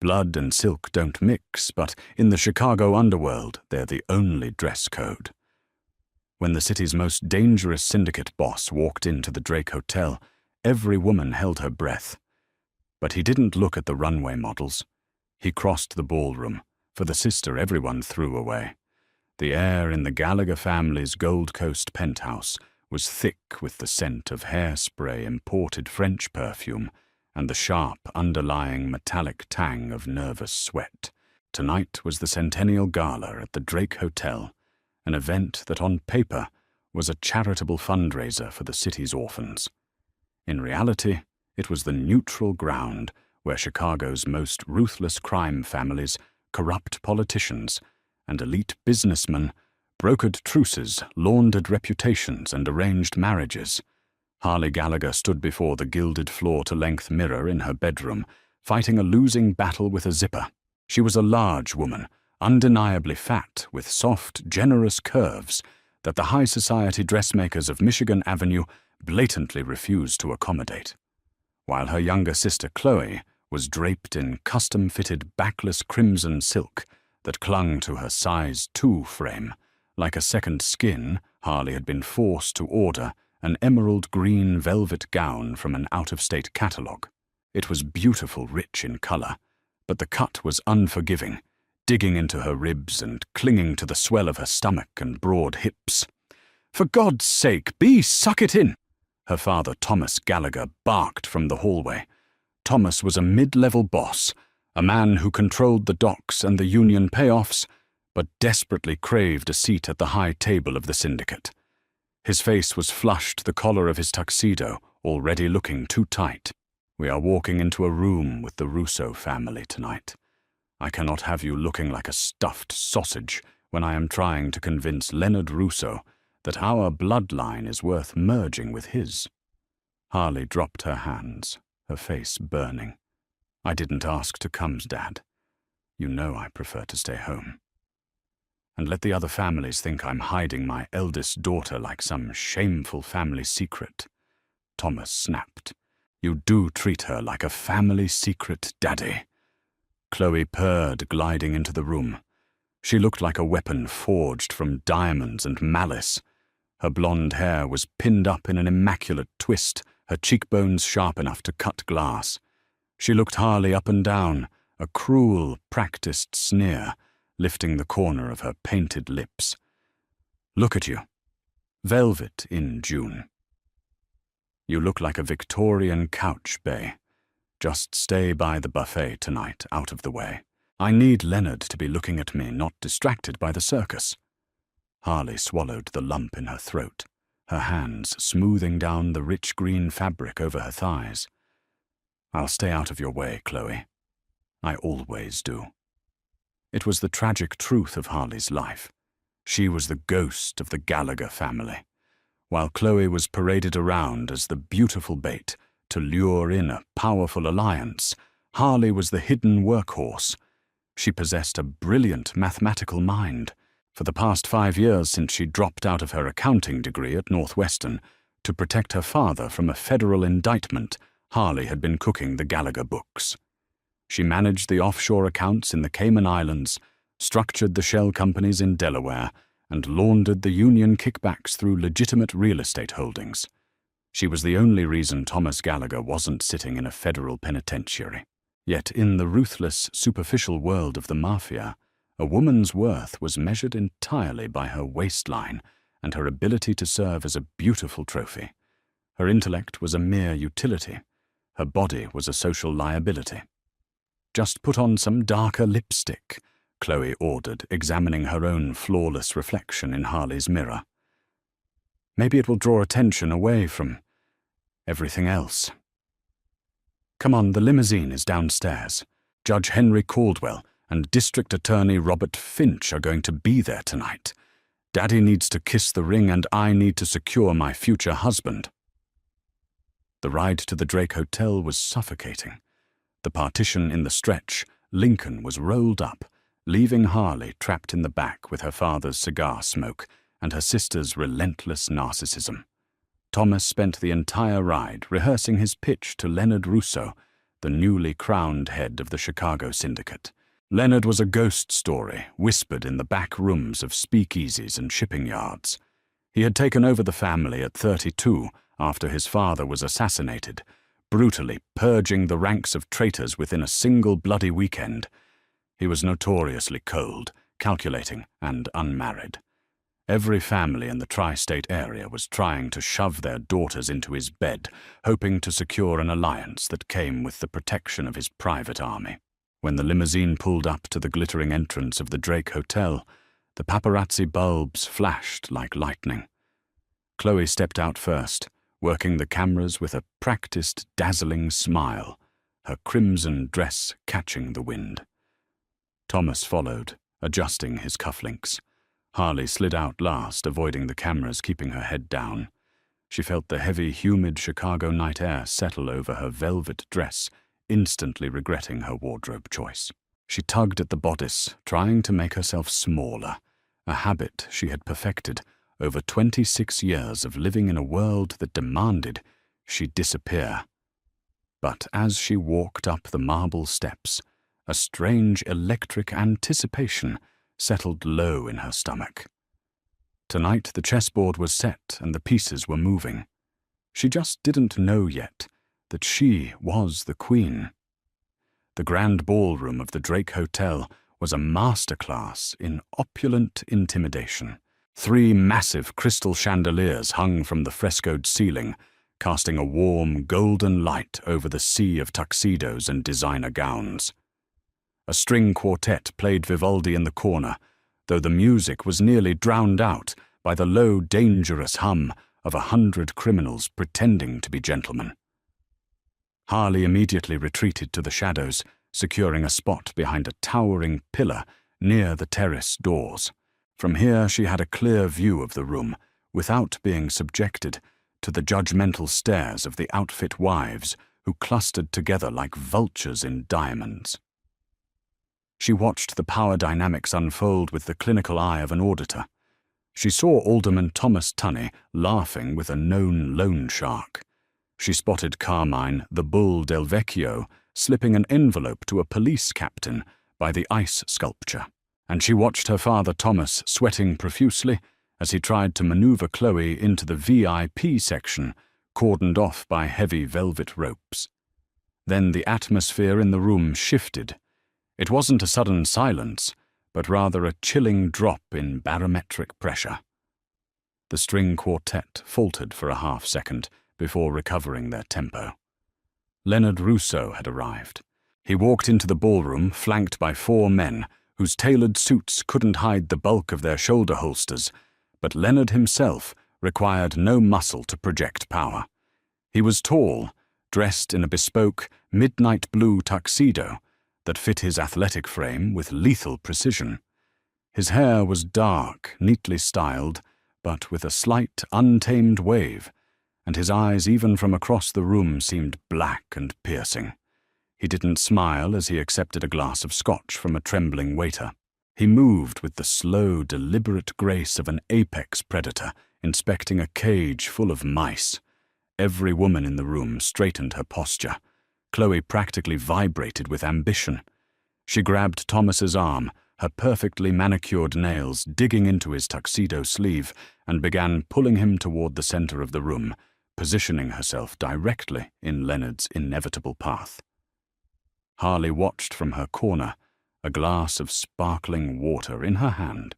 Blood and silk don't mix, but in the Chicago underworld, they're the only dress code. When the city's most dangerous syndicate boss walked into the Drake Hotel, every woman held her breath. But he didn't look at the runway models. He crossed the ballroom, for the sister everyone threw away. The air in the Gallagher family's Gold Coast penthouse was thick with the scent of hairspray imported French perfume and the sharp underlying metallic tang of nervous sweat. Tonight was the Centennial Gala at the Drake Hotel, an event that on paper was a charitable fundraiser for the city's orphans. In reality, it was the neutral ground where Chicago's most ruthless crime families, corrupt politicians, and elite businessmen brokered truces, laundered reputations, and arranged marriages. Harley Gallagher stood before the gilded floor-to-length mirror in her bedroom, fighting a losing battle with a zipper. She was a large woman, undeniably fat, with soft, generous curves that the high society dressmakers of Michigan Avenue blatantly refused to accommodate. While her younger sister Chloe was draped in custom-fitted backless crimson silk that clung to her size 2 frame. Like a second skin, Harley had been forced to order an emerald green velvet gown from an out-of-state catalogue. It was beautiful, rich in color, but the cut was unforgiving, digging into her ribs and clinging to the swell of her stomach and broad hips. "For God's sake, Bea, suck it in!" her father Thomas Gallagher barked from the hallway. Thomas was a mid-level boss, a man who controlled the docks and the union payoffs, but desperately craved a seat at the high table of the syndicate. His face was flushed, the collar of his tuxedo already looking too tight. "We are walking into a room with the Russo family tonight. I cannot have you looking like a stuffed sausage when I am trying to convince Leonard Russo that our bloodline is worth merging with his." Harley dropped her hands, her face burning. "I didn't ask to come, Dad. You know I prefer to stay home. And let the other families think I'm hiding my eldest daughter like some shameful family secret." Thomas snapped. "You do treat her like a family secret, Daddy." Chloe purred, gliding into the room. She looked like a weapon forged from diamonds and malice. Her blonde hair was pinned up in an immaculate twist, her cheekbones sharp enough to cut glass. She looked Harley up and down, a cruel, practiced sneer lifting the corner of her painted lips. "Look at you. Velvet in June. You look like a Victorian couch, Bea. Just stay by the buffet tonight, out of the way. I need Leonard to be looking at me, not distracted by the circus." Harley swallowed the lump in her throat, her hands smoothing down the rich green fabric over her thighs. "I'll stay out of your way, Chloe. I always do." It was the tragic truth of Harley's life. She was the ghost of the Gallagher family, while Chloe was paraded around as the beautiful bait to lure in a powerful alliance. Harley was the hidden workhorse. She possessed a brilliant mathematical mind. For the past 5 years since she dropped out of her accounting degree at Northwestern to protect her father from a federal indictment, Harley had been cooking the Gallagher books. She managed the offshore accounts in the Cayman Islands, structured the shell companies in Delaware, and laundered the union kickbacks through legitimate real estate holdings. She was the only reason Thomas Gallagher wasn't sitting in a federal penitentiary. Yet in the ruthless, superficial world of the Mafia, a woman's worth was measured entirely by her waistline and her ability to serve as a beautiful trophy. Her intellect was a mere utility. Her body was a social liability. "Just put on some darker lipstick," Chloe ordered, examining her own flawless reflection in Harley's mirror. "Maybe it will draw attention away from everything else." "Come on, the limousine is downstairs. Judge Henry Caldwell and District Attorney Robert Finch are going to be there tonight. Daddy needs to kiss the ring and I need to secure my future husband." The ride to the Drake Hotel was suffocating. The partition in the stretch, Lincoln, was rolled up, leaving Harley trapped in the back with her father's cigar smoke and her sister's relentless narcissism. Thomas spent the entire ride rehearsing his pitch to Leonard Russo the newly crowned head of the Chicago syndicate. Leonard was a ghost story, whispered in the back rooms of speakeasies and shipping yards. He had taken over the family at 32 after his father was assassinated, brutally purging the ranks of traitors within a single bloody weekend. He was notoriously cold, calculating, and unmarried. Every family in the tri-state area was trying to shove their daughters into his bed, hoping to secure an alliance that came with the protection of his private army. When the limousine pulled up to the glittering entrance of the Drake Hotel, the paparazzi bulbs flashed like lightning. Chloe stepped out first, working the cameras with a practiced, dazzling smile, her crimson dress catching the wind. Thomas followed, adjusting his cufflinks. Harley slid out last, avoiding the cameras, keeping her head down. She felt the heavy, humid Chicago night air settle over her velvet dress, instantly regretting her wardrobe choice. She tugged at the bodice, trying to make herself smaller, a habit she had perfected over 26 years of living in a world that demanded she disappear. But as she walked up the marble steps, a strange electric anticipation settled low in her stomach. Tonight the chessboard was set and the pieces were moving. She just didn't know yet that she was the queen. The grand ballroom of the Drake Hotel was a masterclass in opulent intimidation. 3 massive crystal chandeliers hung from the frescoed ceiling, casting a warm, golden light over the sea of tuxedos and designer gowns. A string quartet played Vivaldi in the corner, though the music was nearly drowned out by the low, dangerous hum of 100 criminals pretending to be gentlemen. Harley immediately retreated to the shadows, securing a spot behind a towering pillar near the terrace doors. From here she had a clear view of the room, without being subjected to the judgmental stares of the outfit wives who clustered together like vultures in diamonds. She watched the power dynamics unfold with the clinical eye of an auditor. She saw Alderman Thomas Tunney laughing with a known loan shark. She spotted Carmine, the bull del Vecchio, slipping an envelope to a police captain by the ice sculpture. And she watched her father Thomas sweating profusely as he tried to maneuver Chloe into the VIP section, cordoned off by heavy velvet ropes. Then the atmosphere in the room shifted. It wasn't a sudden silence, but rather a chilling drop in barometric pressure. The string quartet faltered for a half-second before recovering their tempo. Leonard Russo had arrived. He walked into the ballroom flanked by 4 men whose tailored suits couldn't hide the bulk of their shoulder holsters, but Leonard himself required no muscle to project power. He was tall, dressed in a bespoke midnight blue tuxedo that fit his athletic frame with lethal precision. His hair was dark, neatly styled, but with a slight, untamed wave, and his eyes even from across the room seemed black and piercing. He didn't smile as he accepted a glass of scotch from a trembling waiter. He moved with the slow, deliberate grace of an apex predator inspecting a cage full of mice. Every woman in the room straightened her posture. Chloe practically vibrated with ambition. She grabbed Thomas's arm, her perfectly manicured nails digging into his tuxedo sleeve, and began pulling him toward the center of the room, positioning herself directly in Leonard's inevitable path. Harley watched from her corner, a glass of sparkling water in her hand.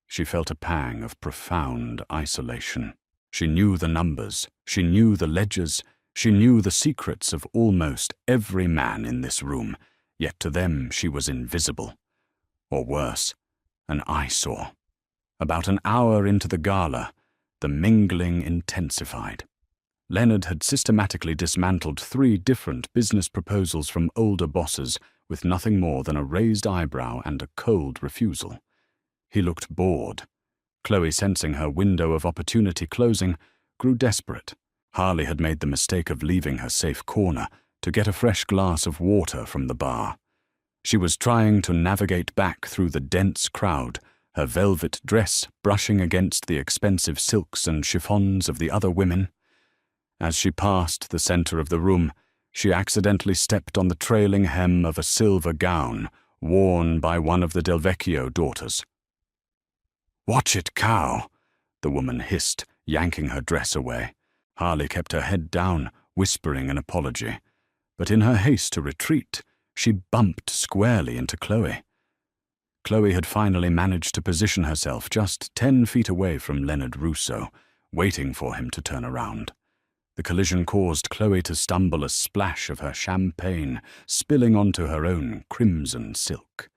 She felt a pang of profound isolation. She knew the numbers, she knew the ledgers, she knew the secrets of almost every man in this room, yet to them she was invisible. Or worse, an eyesore. About an hour into the gala, the mingling intensified. Leonard had systematically dismantled 3 different business proposals from older bosses with nothing more than a raised eyebrow and a cold refusal. He looked bored. Chloe, sensing her window of opportunity closing, grew desperate. Harley had made the mistake of leaving her safe corner to get a fresh glass of water from the bar. She was trying to navigate back through the dense crowd, her velvet dress brushing against the expensive silks and chiffons of the other women. As she passed the center of the room, She accidentally stepped on the trailing hem of a silver gown worn by one of the Del Vecchio daughters. "Watch it, cow," the woman hissed, yanking her dress away. Harley kept her head down, whispering an apology. But in her haste to retreat, she bumped squarely into Chloe. Chloe had finally managed to position herself just 10 feet away from Leonard Russo, waiting for him to turn around. The collision caused Chloe to stumble, a splash of her champagne spilling onto her own crimson silk.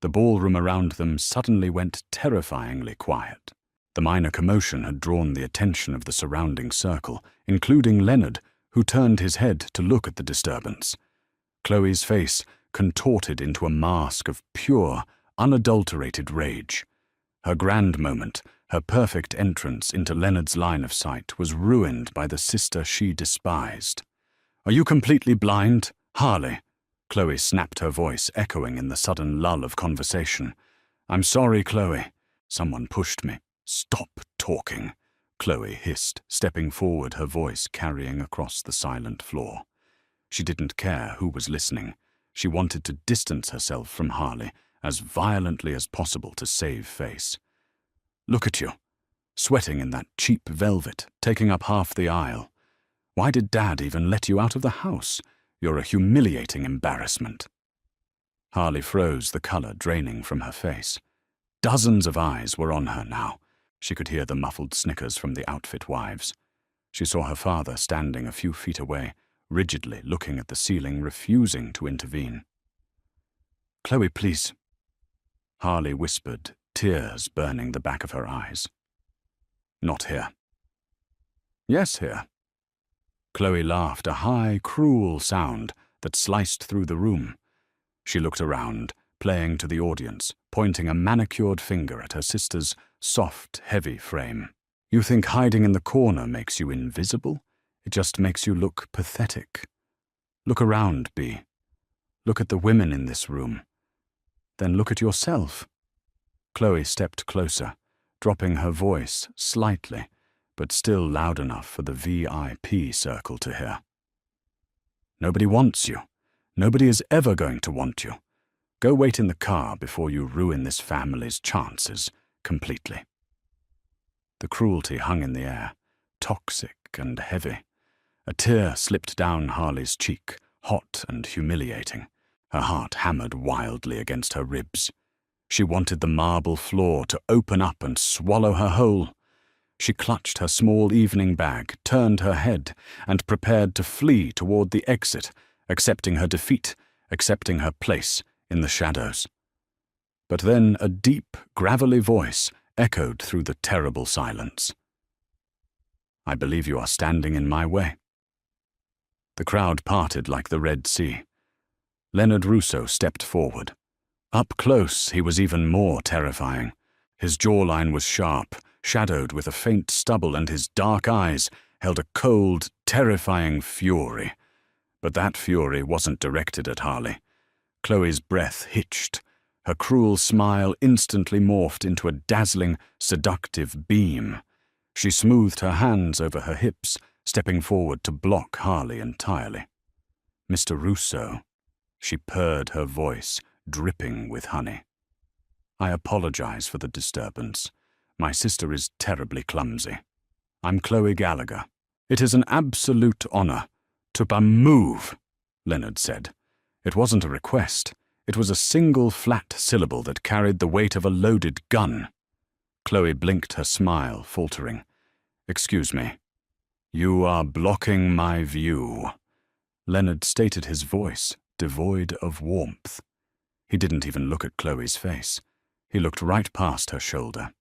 The ballroom around them suddenly went terrifyingly quiet. The minor commotion had drawn the attention of the surrounding circle, including Leonard, who turned his head to look at the disturbance. Chloe's face contorted into a mask of pure, unadulterated rage. Her grand moment, her perfect entrance into Leonard's line of sight, was ruined by the sister she despised. "Are you completely blind, Harley?" Chloe snapped, her voice echoing in the sudden lull of conversation. "I'm sorry, Chloe. Someone pushed me." "Stop talking," Chloe hissed, stepping forward, her voice carrying across the silent floor. She didn't care who was listening. She wanted to distance herself from Harley as violently as possible to save face. "Look at you, sweating in that cheap velvet, taking up half the aisle. Why did Dad even let you out of the house? You're a humiliating embarrassment." Harley froze, the color draining from her face. Dozens of eyes were on her now. She could hear the muffled snickers from the outfit wives. She saw her father standing a few feet away, rigidly looking at the ceiling, refusing to intervene. "Chloe, please," Harley whispered, tears burning the back of her eyes. "Not here." "Yes, here." Chloe laughed, a high, cruel sound that sliced through the room. She looked around, playing to the audience, pointing a manicured finger at her sister's soft, heavy frame. "You think hiding in the corner makes you invisible? It just makes you look pathetic. Look around, Bea. Look at the women in this room. Then look at yourself." Chloe stepped closer, dropping her voice slightly, but still loud enough for the VIP circle to hear. "Nobody wants you. Nobody is ever going to want you. Go wait in the car before you ruin this family's chances completely." The cruelty hung in the air, toxic and heavy. A tear slipped down Harley's cheek, hot and humiliating. Her heart hammered wildly against her ribs. She wanted the marble floor to open up and swallow her whole. She clutched her small evening bag, turned her head, and prepared to flee toward the exit, accepting her defeat, accepting her place in the shadows. But then a deep, gravelly voice echoed through the terrible silence. "I believe you are standing in my way." The crowd parted like the Red Sea. Leonard Russo stepped forward. Up close, he was even more terrifying. His jawline was sharp, shadowed with a faint stubble, and his dark eyes held a cold, terrifying fury. But that fury wasn't directed at Harley. Chloe's breath hitched. Her cruel smile instantly morphed into a dazzling, seductive beam. She smoothed her hands over her hips, stepping forward to block Harley entirely. "Mr. Russo," she purred, her voice dripping with honey. "I apologize for the disturbance. My sister is terribly clumsy. I'm Chloe Gallagher." "It is an absolute honor to move," Leonard said. It wasn't a request. It was a single flat syllable that carried the weight of a loaded gun. Chloe blinked, her smile faltering. "Excuse me." "You are blocking my view." Leonard stated, his voice devoid of warmth. He didn't even look at Chloe's face. He looked right past her shoulder.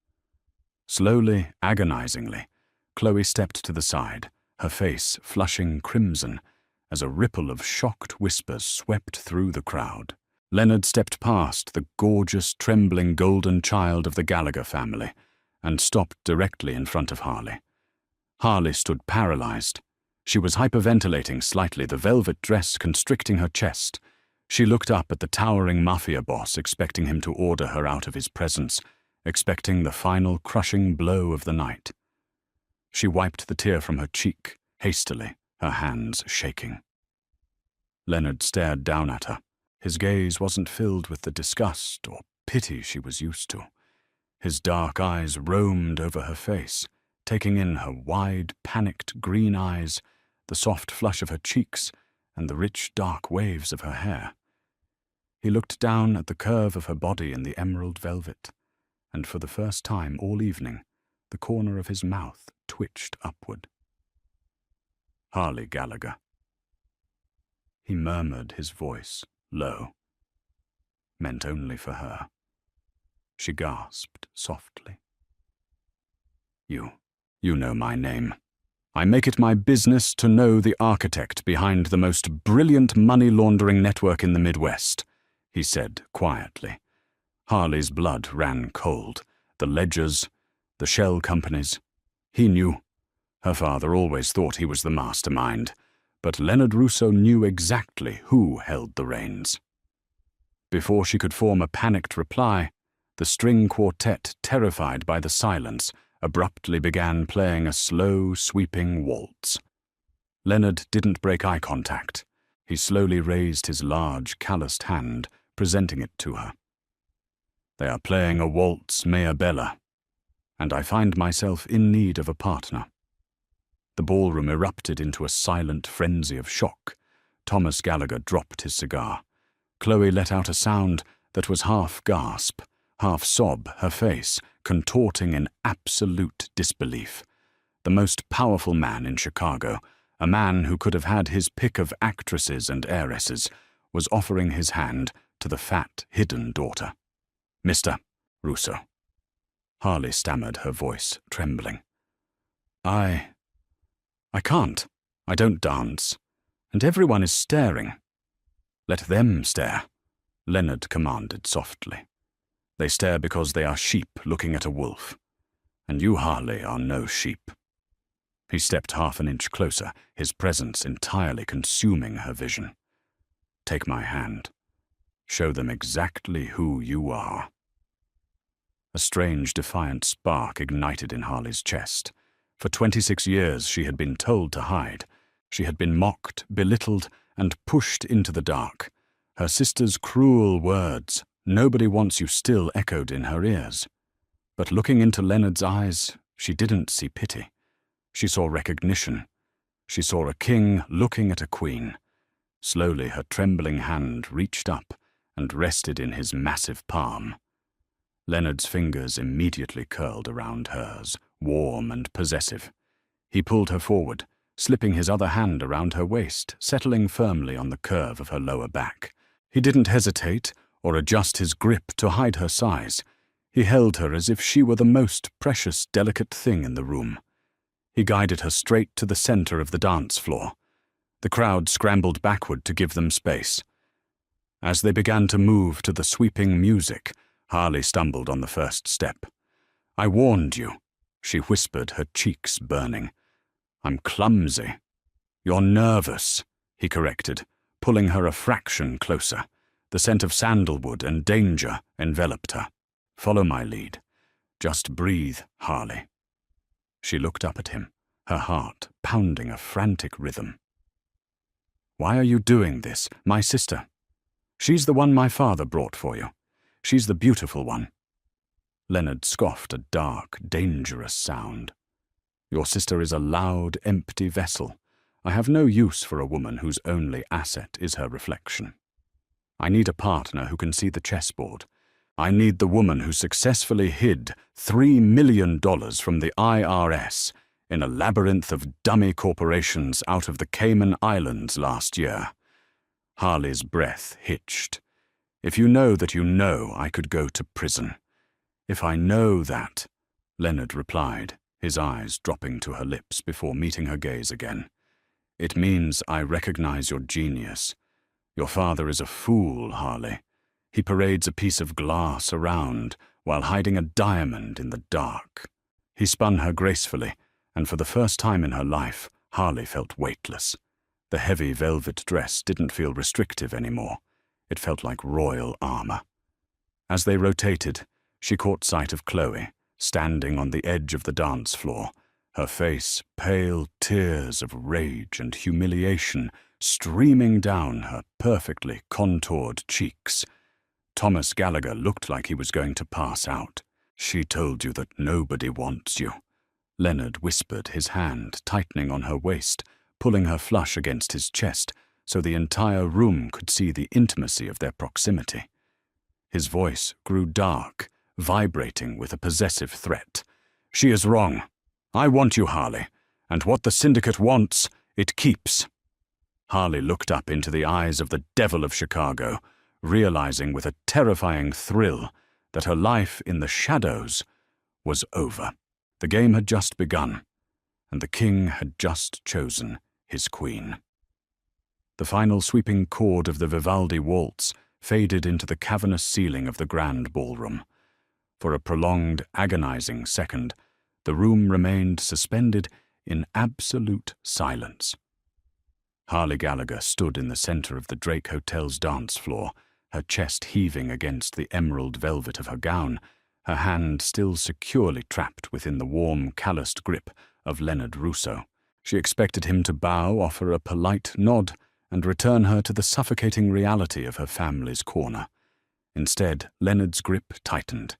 Slowly, agonizingly, Chloe stepped to the side, her face flushing crimson, as a ripple of shocked whispers swept through the crowd. Leonard stepped past the gorgeous, trembling golden child of the Gallagher family and stopped directly in front of Harley. Harley stood paralyzed. She was hyperventilating slightly, the velvet dress constricting her chest. She looked up at the towering mafia boss, expecting him to order her out of his presence, expecting the final crushing blow of the night. She wiped the tear from her cheek, hastily, her hands shaking. Leonard stared down at her. His gaze wasn't filled with the disgust or pity she was used to. His dark eyes roamed over her face, taking in her wide, panicked green eyes, the soft flush of her cheeks, and the rich, dark waves of her hair. He looked down at the curve of her body in the emerald velvet, and for the first time all evening, the corner of his mouth twitched upward. Harley Gallagher. He murmured his voice, low, meant only for her. She gasped softly. You know my name. I make it my business to know the architect behind the most brilliant money-laundering network in the Midwest, he said quietly. Harley's blood ran cold. The ledgers, the shell companies. He knew. Her father always thought he was the mastermind, but Leonard Russo knew exactly who held the reins. Before she could form a panicked reply, the string quartet, terrified by the silence, abruptly began playing a slow, sweeping waltz. Leonard didn't break eye contact. He slowly raised his large, calloused hand, presenting it to her. They are playing a waltz mea bella, and I find myself in need of a partner. The ballroom erupted into a silent frenzy of shock. Thomas Gallagher dropped his cigar. Chloe let out a sound that was half gasp, half sob, her face contorting in absolute disbelief. The most powerful man in Chicago, a man who could have had his pick of actresses and heiresses, was offering his hand to the fat, hidden daughter. Mr. Russo. Harley stammered, her voice trembling. I can't. I don't dance. And everyone is staring. Let them stare, Leonard commanded softly. They stare because they are sheep looking at a wolf. And you, Harley, are no sheep. He stepped half an inch closer, his presence entirely consuming her vision. Take my hand. Show them exactly who you are. A strange, defiant spark ignited in Harley's chest. For 26 years she had been told to hide. She had been mocked, belittled, and pushed into the dark. Her sister's cruel words, "Nobody wants you," still echoed in her ears. But looking into Leonard's eyes, she didn't see pity. She saw recognition. She saw a king looking at a queen. Slowly her trembling hand reached up and rested in his massive palm. Leonard's fingers immediately curled around hers, warm and possessive. He pulled her forward, slipping his other hand around her waist, settling firmly on the curve of her lower back. He didn't hesitate or adjust his grip to hide her size. He held her as if she were the most precious, delicate thing in the room. He guided her straight to the center of the dance floor. The crowd scrambled backward to give them space. As they began to move to the sweeping music, Harley stumbled on the first step. "I warned you," she whispered, her cheeks burning. "I'm clumsy." "You're nervous," he corrected, pulling her a fraction closer. The scent of sandalwood and danger enveloped her. "Follow my lead. Just breathe, Harley." She looked up at him, her heart pounding a frantic rhythm. "Why are you doing this? My sister. She's the one my father brought for you. She's the beautiful one." Leonard scoffed a dark, dangerous sound. "Your sister is a loud, empty vessel. I have no use for a woman whose only asset is her reflection. I need a partner who can see the chessboard. I need the woman who successfully hid $3 million from the IRS in a labyrinth of dummy corporations out of the Cayman Islands last year." Harley's breath hitched. "If you know that you know, I could go to prison." "If I know that," Leonard replied, his eyes dropping to her lips before meeting her gaze again, "it means I recognize your genius. Your father is a fool, Harley. He parades a piece of glass around while hiding a diamond in the dark." He spun her gracefully, and for the first time in her life, Harley felt weightless. The heavy velvet dress didn't feel restrictive anymore. It felt like royal armor. As they rotated, she caught sight of Chloe, standing on the edge of the dance floor, her face pale tears of rage and humiliation streaming down her perfectly contoured cheeks. Thomas Gallagher looked like he was going to pass out. "She told you that nobody wants you," Leonard whispered, his hand tightening on her waist, pulling her flush against his chest so the entire room could see the intimacy of their proximity. His voice grew dark, vibrating with a possessive threat. "She is wrong. I want you, Harley, and what the Syndicate wants, it keeps." Harley looked up into the eyes of the Devil of Chicago, realizing with a terrifying thrill that her life in the shadows was over. The game had just begun, and the king had just chosen his queen. The final sweeping chord of the Vivaldi waltz faded into the cavernous ceiling of the grand ballroom. For a prolonged, agonizing second, the room remained suspended in absolute silence. Harley Gallagher stood in the center of the Drake Hotel's dance floor, her chest heaving against the emerald velvet of her gown, her hand still securely trapped within the warm, calloused grip of Leonard Russo. She expected him to bow, offer a polite nod, and return her to the suffocating reality of her family's corner. Instead, Leonard's grip tightened.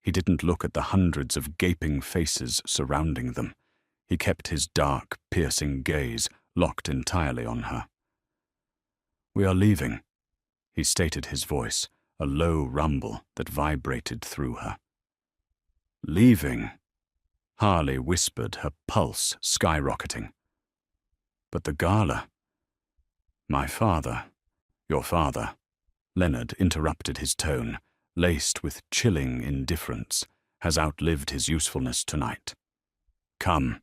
He didn't look at the hundreds of gaping faces surrounding them. He kept his dark, piercing gaze locked entirely on her. "We are leaving," he stated, his voice a low rumble that vibrated through her. "Leaving?" Harley whispered, her pulse skyrocketing. "But the gala—" "My father, your father," Leonard interrupted, his tone laced with chilling indifference, "has outlived his usefulness tonight. Come."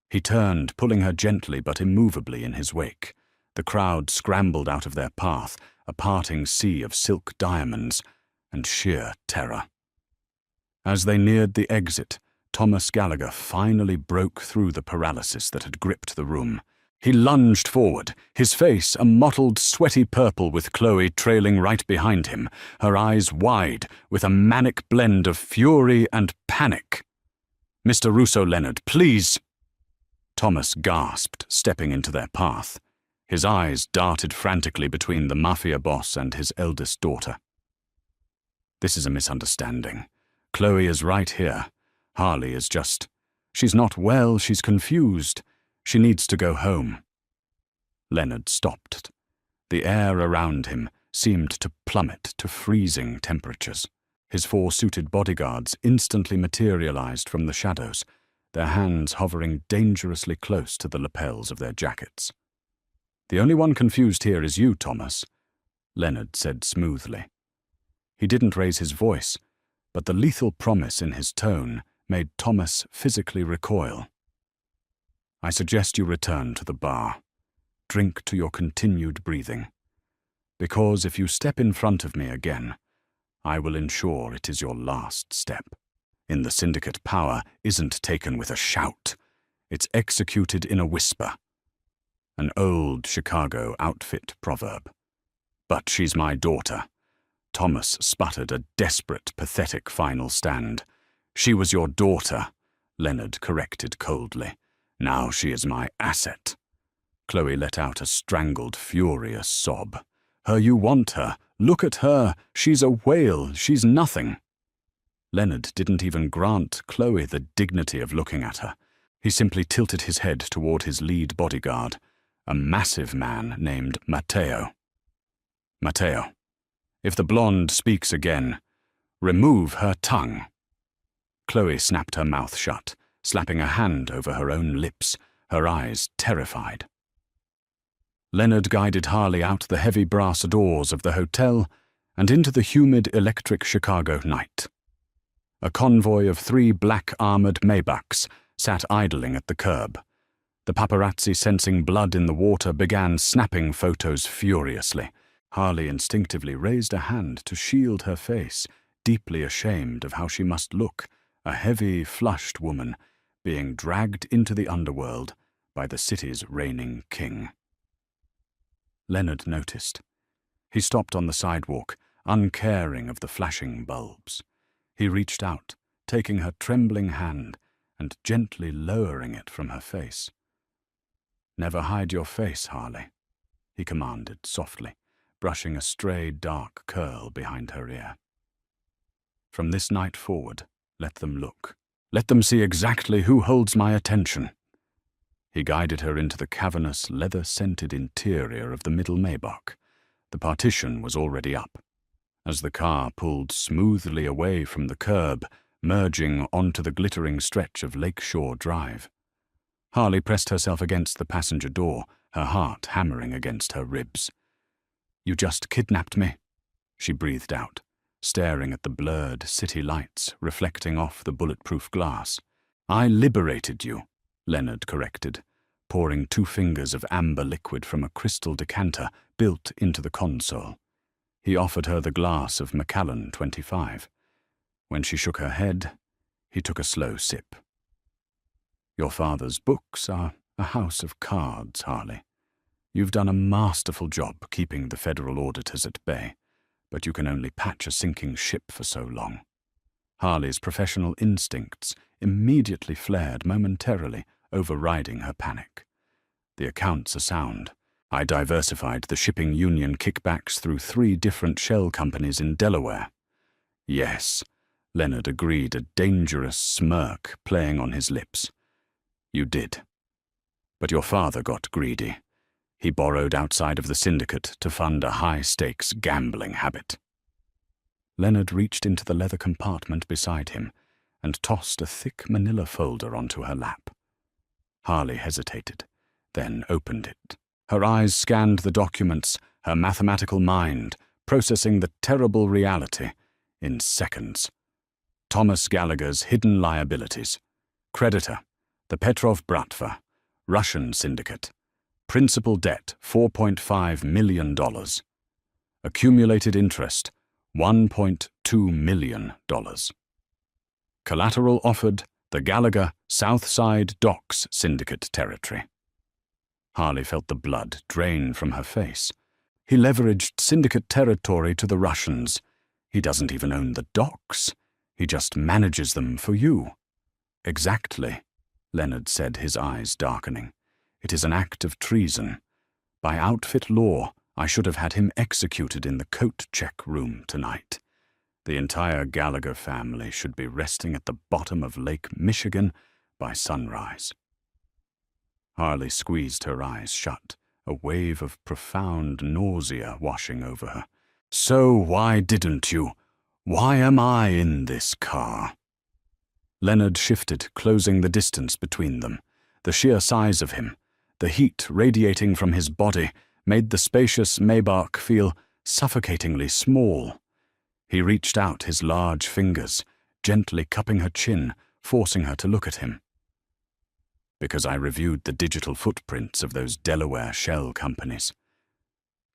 He turned, pulling her gently but immovably in his wake. The crowd scrambled out of their path, a parting sea of silk diamonds and sheer terror. As they neared the exit, Thomas Gallagher finally broke through the paralysis that had gripped the room. He lunged forward, his face a mottled, sweaty purple with Chloe trailing right behind him, her eyes wide with a manic blend of fury and panic. "Mr. Russo, Leonard, please!" Thomas gasped, stepping into their path. His eyes darted frantically between the mafia boss and his eldest daughter. "This is a misunderstanding. Chloe is right here. Harley is just... She's not well, she's confused. She needs to go home." Leonard stopped. The air around him seemed to plummet to freezing temperatures. His 4 suited bodyguards instantly materialized from the shadows, their hands hovering dangerously close to the lapels of their jackets. "The only one confused here is you, Thomas," Leonard said smoothly. He didn't raise his voice, but the lethal promise in his tone made Thomas physically recoil. "I suggest you return to the bar. Drink to your continued breathing. Because if you step in front of me again, I will ensure it is your last step. In the Syndicate, power isn't taken with a shout. It's executed in a whisper." An old Chicago outfit proverb. "But she's my daughter." Thomas sputtered a desperate, pathetic final stand. "She was your daughter," Leonard corrected coldly. "Now she is my asset." Chloe let out a strangled, furious sob. "Her you want her. Look at her. She's a whale. She's nothing." Leonard didn't even grant Chloe the dignity of looking at her. He simply tilted his head toward his lead bodyguard, a massive man named Matteo. "Matteo, if the blonde speaks again, remove her tongue." Chloe snapped her mouth shut, slapping a hand over her own lips, her eyes terrified. Leonard guided Harley out the heavy brass doors of the hotel and into the humid electric Chicago night. A convoy of 3 black-armored Maybachs sat idling at the curb. The paparazzi, sensing blood in the water, began snapping photos furiously. Harley instinctively raised a hand to shield her face, deeply ashamed of how she must look, a heavy, flushed woman being dragged into the underworld by the city's reigning king. Leonard noticed. He stopped on the sidewalk, uncaring of the flashing bulbs. He reached out, taking her trembling hand and gently lowering it from her face. "Never hide your face, Harley," he commanded softly, brushing a stray dark curl behind her ear. From this night forward, let them look. Let them see exactly who holds my attention. He guided her into the cavernous, leather-scented interior of the middle Maybach. The partition was already up. As the car pulled smoothly away from the curb, merging onto the glittering stretch of Lakeshore Drive, Harley pressed herself against the passenger door, her heart hammering against her ribs. "You just kidnapped me," she breathed out, staring at the blurred city lights reflecting off the bulletproof glass. "I liberated you," Leonard corrected, pouring 2 fingers of amber liquid from a crystal decanter built into the console. He offered her the glass of Macallan 25. When she shook her head, he took a slow sip. "Your father's books are a house of cards, Harley. You've done a masterful job keeping the federal auditors at bay, but you can only patch a sinking ship for so long." Harley's professional instincts immediately flared momentarily, overriding her panic. "The accounts are sound. I diversified the shipping union kickbacks through 3 different shell companies in Delaware." "Yes," Leonard agreed, a dangerous smirk playing on his lips. "You did. But your father got greedy. He borrowed outside of the syndicate to fund a high-stakes gambling habit." Leonard reached into the leather compartment beside him and tossed a thick manila folder onto her lap. Harley hesitated, then opened it. Her eyes scanned the documents, her mathematical mind processing the terrible reality in seconds. Thomas Gallagher's hidden liabilities. Creditor, the Petrov Bratva, Russian syndicate. Principal debt, $4.5 million. Accumulated interest, $1.2 million. Collateral offered, the Gallagher Southside Docks Syndicate territory. Harley felt the blood drain from her face. He leveraged syndicate territory to the Russians. He doesn't even own the docks. He just manages them for you. "Exactly," Leonard said, his eyes darkening. "It is an act of treason. By outfit law, I should have had him executed in the coat check room tonight. The entire Gallagher family should be resting at the bottom of Lake Michigan by sunrise." Harley squeezed her eyes shut, a wave of profound nausea washing over her. "So why didn't you? Why am I in this car?" Leonard shifted, closing the distance between them. The sheer size of him, the heat radiating from his body, made the spacious Maybach feel suffocatingly small. He reached out his large fingers, gently cupping her chin, forcing her to look at him. "Because I reviewed the digital footprints of those Delaware shell companies."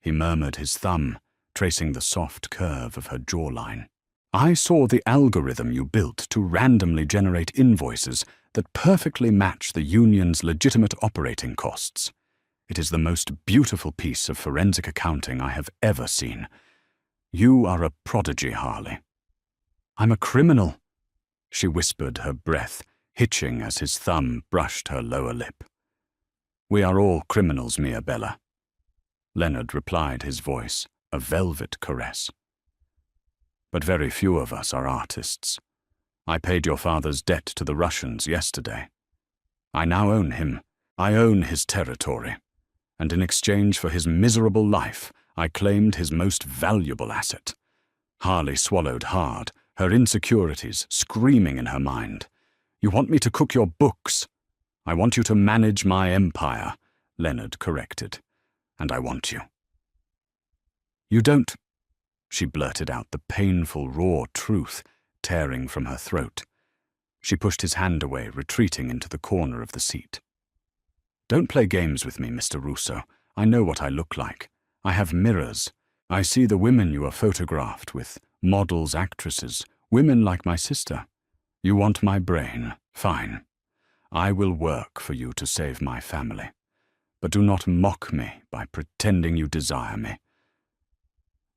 He murmured his thumb, tracing the soft curve of her jawline. "I saw the algorithm you built to randomly generate invoices that perfectly match the union's legitimate operating costs. It is the most beautiful piece of forensic accounting I have ever seen. You are a prodigy, Harley." "I'm a criminal," she whispered, her breath hitching as his thumb brushed her lower lip. "We are all criminals, Mia Bella," Leonard replied, his voice a velvet caress. "But very few of us are artists. I paid your father's debt to the Russians yesterday. I now own him. I own his territory. And in exchange for his miserable life, I claimed his most valuable asset." Harley swallowed hard, her insecurities screaming in her mind. "You want me to cook your books?" "I want you to manage my empire," Leonard corrected. "And I want you." "You don't," she blurted out, the painful, raw truth tearing from her throat. She pushed his hand away, retreating into the corner of the seat. "Don't play games with me, Mr. Russo. I know what I look like. I have mirrors. I see the women you are photographed with, models, actresses, women like my sister. You want my brain? Fine. I will work for you to save my family. But do not mock me by pretending you desire me."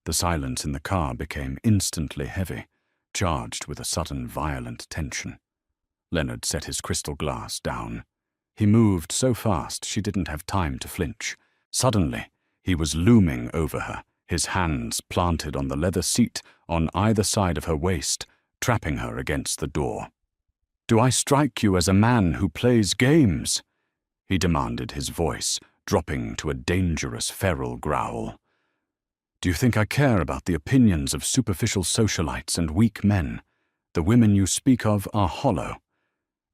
The silence in the car became instantly heavy, charged with a sudden violent tension. Leonard set his crystal glass down. He moved so fast she didn't have time to flinch. Suddenly, He was looming over her, his hands planted on the leather seat on either side of her waist, trapping her against the door. "Do I strike you as a man who plays games?" he demanded, his voice dropping to a dangerous feral growl. "Do you think I care about the opinions of superficial socialites and weak men? The women you speak of are hollow.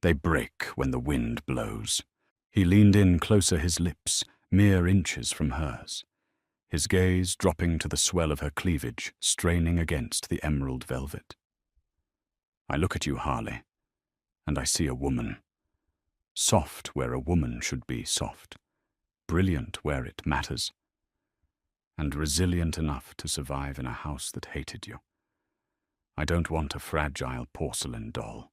They break when the wind blows." He leaned in closer, his lips mere inches from hers, his gaze dropping to the swell of her cleavage, straining against the emerald velvet. "I look at you, Harley, and I see a woman. Soft where a woman should be soft, brilliant where it matters, and resilient enough to survive in a house that hated you. I don't want a fragile porcelain doll.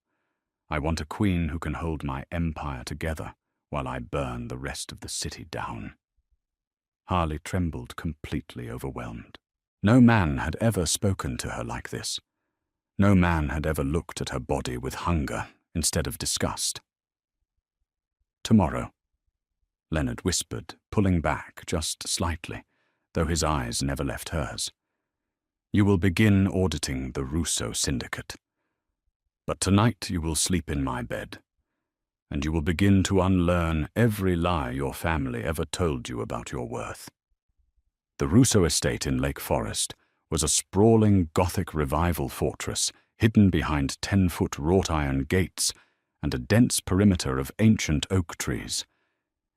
I want a queen who can hold my empire together while I burn the rest of the city down." Harley trembled, completely overwhelmed. No man had ever spoken to her like this. No man had ever looked at her body with hunger instead of disgust. "Tomorrow," Leonard whispered, pulling back just slightly, though his eyes never left hers. "You will begin auditing the Russo Syndicate. But tonight you will sleep in my bed, and you will begin to unlearn every lie your family ever told you about your worth." The Russo estate in Lake Forest was a sprawling Gothic revival fortress hidden behind 10-foot wrought-iron gates and a dense perimeter of ancient oak trees.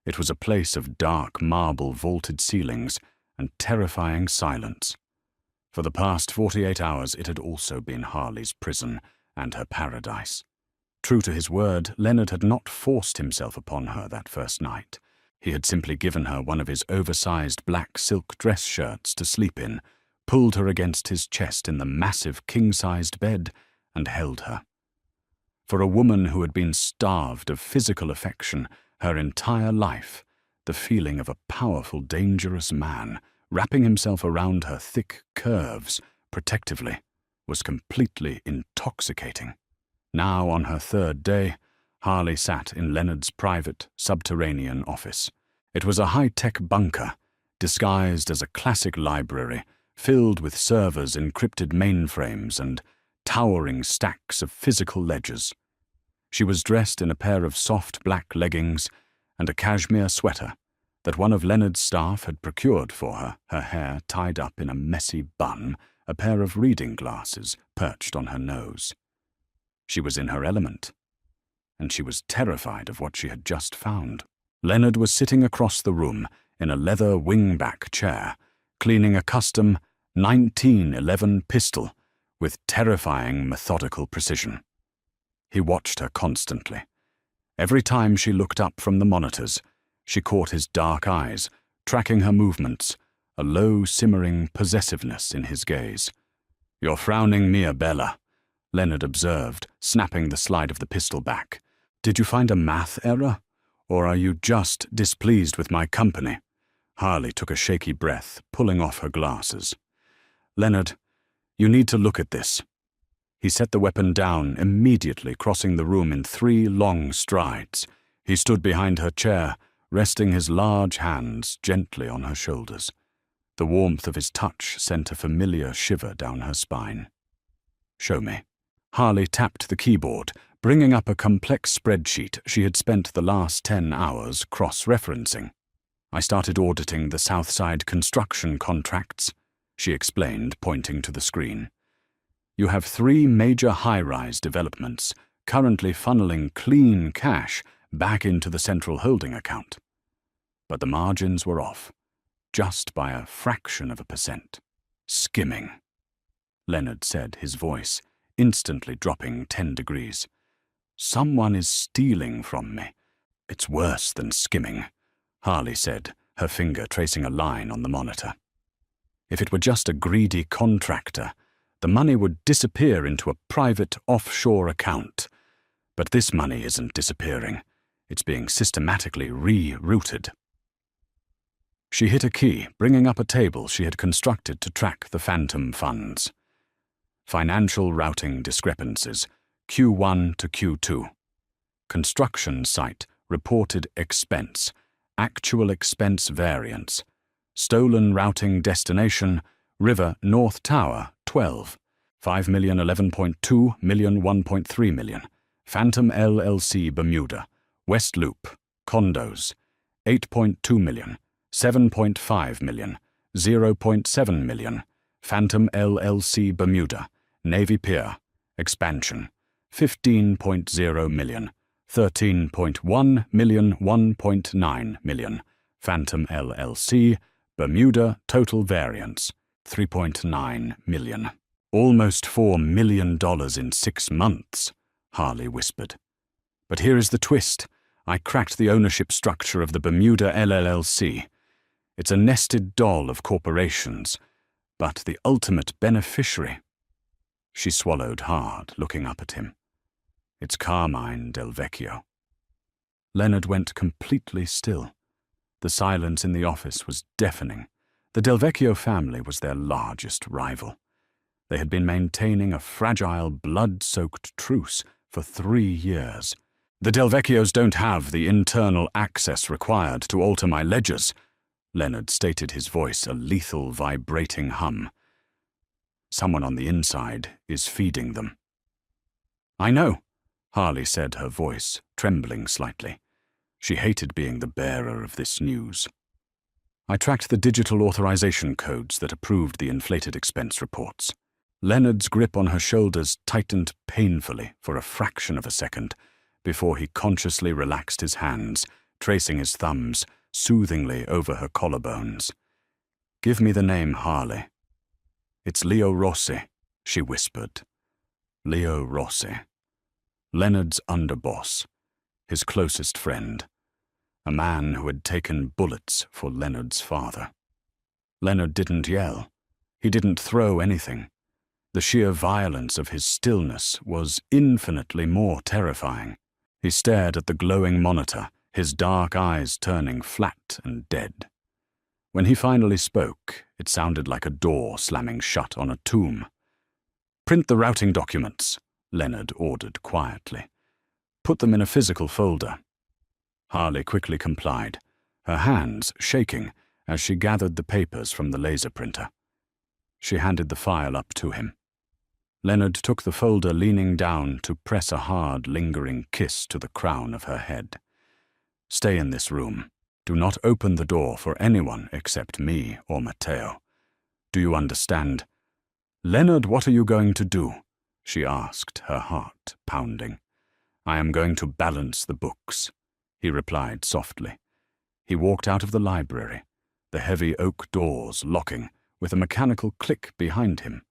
It was a place of dark marble vaulted ceilings and terrifying silence. For the past 48 hours it had also been Harley's prison and her paradise. True to his word, Leonard had not forced himself upon her that first night. He had simply given her one of his oversized black silk dress shirts to sleep in, pulled her against his chest in the massive king-sized bed, and held her. For a woman who had been starved of physical affection her entire life, the feeling of a powerful, dangerous man wrapping himself around her thick curves protectively was completely intoxicating. Now, on her third day, Harley sat in Leonard's private, subterranean office. It was a high-tech bunker, disguised as a classic library, filled with servers, encrypted mainframes, and towering stacks of physical ledgers. She was dressed in a pair of soft black leggings and a cashmere sweater that one of Leonard's staff had procured for her, her hair tied up in a messy bun, a pair of reading glasses perched on her nose. She was in her element, and she was terrified of what she had just found. Leonard was sitting across the room in a leather wingback chair, cleaning a custom 1911 pistol with terrifying methodical precision. He watched her constantly. Every time she looked up from the monitors, she caught his dark eyes, tracking her movements, a low, simmering possessiveness in his gaze. "You're frowning, Mia Bella," Leonard observed, snapping the slide of the pistol back. "Did you find a math error? Or are you just displeased with my company?" Harley took a shaky breath, pulling off her glasses. "Leonard, you need to look at this." He set the weapon down, immediately crossing the room in 3 long strides. He stood behind her chair, resting his large hands gently on her shoulders. The warmth of his touch sent a familiar shiver down her spine. "Show me." Harley tapped the keyboard, bringing up a complex spreadsheet she had spent the last 10 hours cross-referencing. "I started auditing the Southside construction contracts," she explained, pointing to the screen. "You have 3 major high-rise developments currently funneling clean cash back into the central holding account. But the margins were off, just by a fraction of a percent. Skimming," Leonard said, his voice instantly dropping 10 degrees. "Someone is stealing from me." "It's worse than skimming," Harley said, her finger tracing a line on the monitor. "If it were just a greedy contractor, the money would disappear into a private offshore account. But this money isn't disappearing. It's being systematically rerouted." She hit a key, bringing up a table she had constructed to track the phantom funds. Financial routing discrepancies, Q1 to Q2. Construction site reported expense, actual expense variance, Stolen routing destination, River North Tower, 12. 5,011.2 million 1.3 million. Phantom LLC Bermuda. West Loop. Condos. 8.2 million. 7.5 million. 0.7 million. Phantom LLC Bermuda. Navy Pier. Expansion. 15.0 million. 13.1 million 1.9 million. Phantom LLC Bermuda total variance, 3.9 million. Almost $4 million in 6 months, Harley whispered. But here is the twist. I cracked the ownership structure of the Bermuda LLC. It's a nested doll of corporations, but the ultimate beneficiary. She swallowed hard, looking up at him. It's Carmine Del Vecchio. Leonard went completely still. The silence in the office was deafening. The Del Vecchio family was their largest rival. They had been maintaining a fragile, blood-soaked truce for 3 years. The Del Vecchios don't have the internal access required to alter my ledgers, Leonard stated, his voice a lethal, vibrating hum. Someone on the inside is feeding them. I know, Harley said, her voice trembling slightly. She hated being the bearer of this news. I tracked the digital authorization codes that approved the inflated expense reports. Leonard's grip on her shoulders tightened painfully for a fraction of a second before he consciously relaxed his hands, tracing his thumbs soothingly over her collarbones. Give me the name, Harley. It's Leo Rossi, she whispered. Leo Rossi. Leonard's underboss, his closest friend. A man who had taken bullets for Leonard's father. Leonard didn't yell. He didn't throw anything. The sheer violence of his stillness was infinitely more terrifying. He stared at the glowing monitor, his dark eyes turning flat and dead. When he finally spoke, it sounded like a door slamming shut on a tomb. Print the routing documents, Leonard ordered quietly. Put them in a physical folder. Harley quickly complied, her hands shaking as she gathered the papers from the laser printer. She handed the file up to him. Leonard took the folder, leaning down to press a hard, lingering kiss to the crown of her head. Stay in this room. Do not open the door for anyone except me or Matteo. Do you understand? Leonard, what are you going to do? She asked, her heart pounding. I am going to balance the books, he replied softly. He walked out of the library, the heavy oak doors locking with a mechanical click behind him.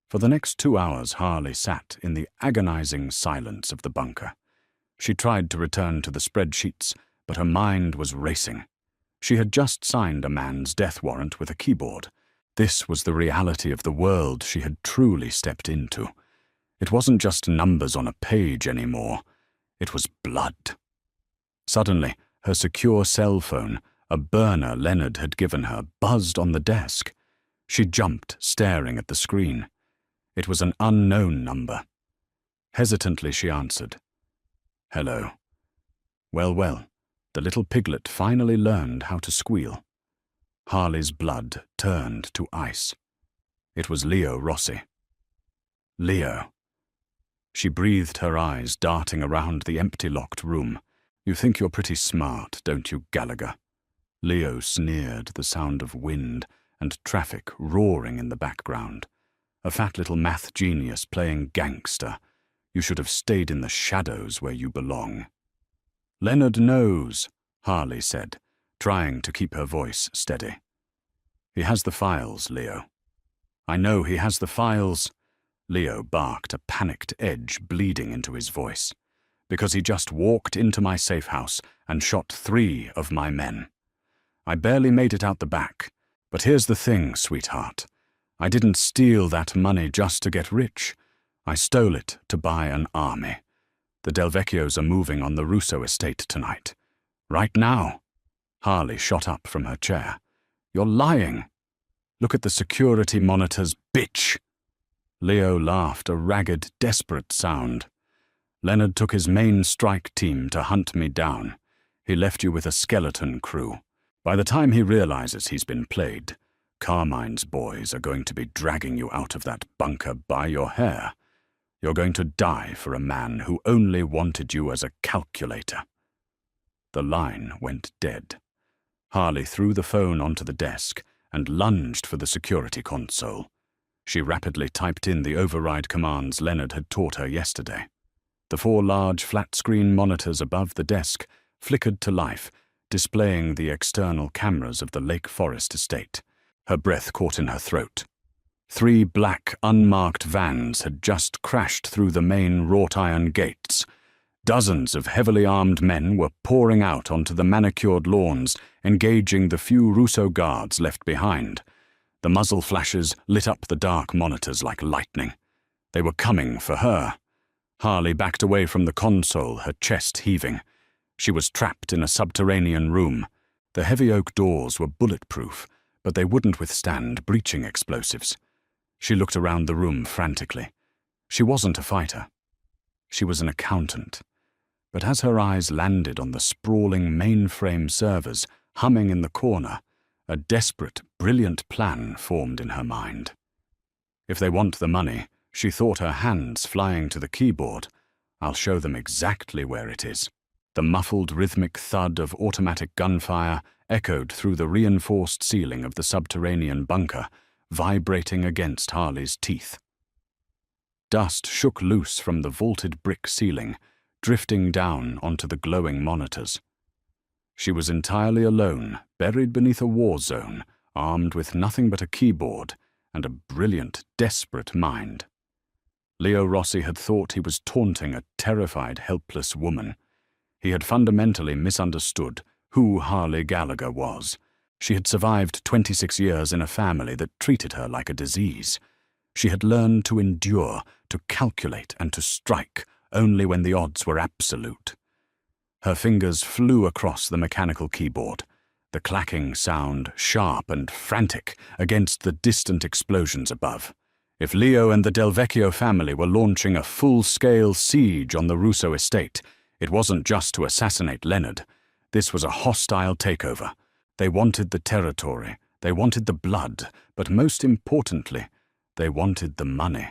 For the next 2 hours, Harley sat in the agonizing silence of the bunker. She tried to return to the spreadsheets, but her mind was racing. She had just signed a man's death warrant with a keyboard. This was the reality of the world she had truly stepped into. It wasn't just numbers on a page anymore. It was blood. Suddenly, her secure cell phone, a burner Leonard had given her, buzzed on the desk. She jumped, staring at the screen. It was an unknown number. Hesitantly, she answered. Hello. Well, the little piglet finally learned how to squeal. Harley's blood turned to ice. It was Leo Rossi. Leo. She breathed, her eyes darting around the empty locked room. You think you're pretty smart, don't you, Gallagher? Leo sneered, the sound of wind and traffic roaring in the background. A fat little math genius playing gangster. You should have stayed in the shadows where you belong. Leonard knows, Harley said, trying to keep her voice steady. He has the files, Leo. I know he has the files. Leo barked, a panicked edge bleeding into his voice. Because he just walked into my safe house and shot 3 of my men. I barely made it out the back. But here's the thing, sweetheart. I didn't steal that money just to get rich. I stole it to buy an army. The Del Vecchios are moving on the Russo estate tonight. Right now. Harley shot up from her chair. You're lying. Look at the security monitors, bitch. Leo laughed, a ragged, desperate sound. Leonard took his main strike team to hunt me down. He left you with a skeleton crew. By the time he realizes he's been played, Carmine's boys are going to be dragging you out of that bunker by your hair. You're going to die for a man who only wanted you as a calculator. The line went dead. Harley threw the phone onto the desk and lunged for the security console. She rapidly typed in the override commands Leonard had taught her yesterday. The 4 large flat-screen monitors above the desk flickered to life, displaying the external cameras of the Lake Forest estate. Her breath caught in her throat. 3 black, unmarked vans had just crashed through the main wrought-iron gates. Dozens of heavily armed men were pouring out onto the manicured lawns, engaging the few Russo guards left behind. The muzzle flashes lit up the dark monitors like lightning. They were coming for her. Harley backed away from the console, her chest heaving. She was trapped in a subterranean room. The heavy oak doors were bulletproof, but they wouldn't withstand breaching explosives. She looked around the room frantically. She wasn't a fighter. She was an accountant. But as her eyes landed on the sprawling mainframe servers humming in the corner, a desperate, brilliant plan formed in her mind. If they want the money, she thought, her hands flying to the keyboard, I'll show them exactly where it is. The muffled rhythmic thud of automatic gunfire echoed through the reinforced ceiling of the subterranean bunker, vibrating against Harley's teeth. Dust shook loose from the vaulted brick ceiling, drifting down onto the glowing monitors. She was entirely alone, buried beneath a war zone, armed with nothing but a keyboard and a brilliant, desperate mind. Leo Rossi had thought he was taunting a terrified, helpless woman. He had fundamentally misunderstood who Harley Gallagher was. She had survived 26 years in a family that treated her like a disease. She had learned to endure, to calculate, and to strike only when the odds were absolute. Her fingers flew across the mechanical keyboard, the clacking sound sharp and frantic against the distant explosions above. If Leo and the Del Vecchio family were launching a full-scale siege on the Russo estate, it wasn't just to assassinate Leonard. This was a hostile takeover. They wanted the territory, they wanted the blood, but most importantly, they wanted the money.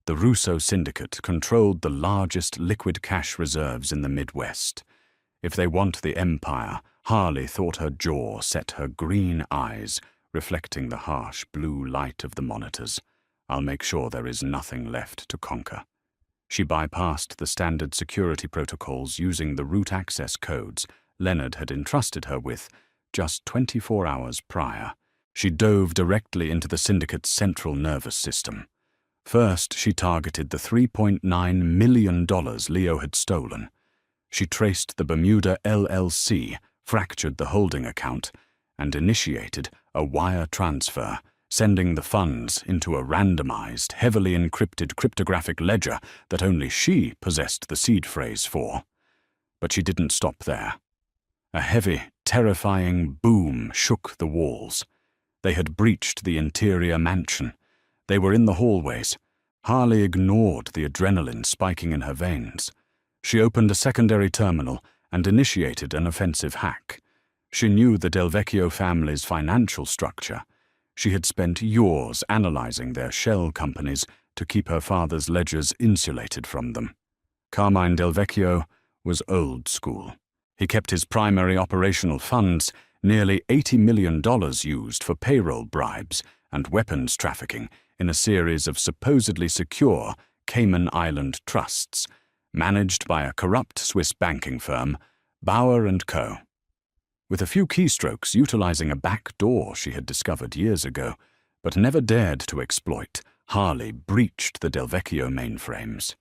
The Russo syndicate controlled the largest liquid cash reserves in the Midwest. If they want the empire, Harley thought her jaw set, her green eyes reflecting the harsh blue light of the monitors. I'll make sure there is nothing left to conquer. She bypassed the standard security protocols using the root access codes Leonard had entrusted her with just 24 hours prior. She dove directly into the syndicate's central nervous system. First, she targeted the $3.9 million Leo had stolen. She traced the Bermuda LLC, fractured the holding account, and initiated a wire transfer, sending the funds into a randomized, heavily encrypted cryptographic ledger that only she possessed the seed phrase for. But she didn't stop there. A heavy, terrifying boom shook the walls. They had breached the interior mansion. They were in the hallways. Harley ignored the adrenaline spiking in her veins. She opened a secondary terminal and initiated an offensive hack. She knew the Del Vecchio family's financial structure. She had spent years analyzing their shell companies to keep her father's ledgers insulated from them. Carmine Del Vecchio was old school. He kept his primary operational funds, nearly $80 million, used for payroll bribes and weapons trafficking in a series of supposedly secure Cayman Island trusts, managed by a corrupt Swiss banking firm, Bauer & Co. With a few keystrokes utilizing a back door she had discovered years ago, but never dared to exploit, Harley breached the Del Vecchio mainframes.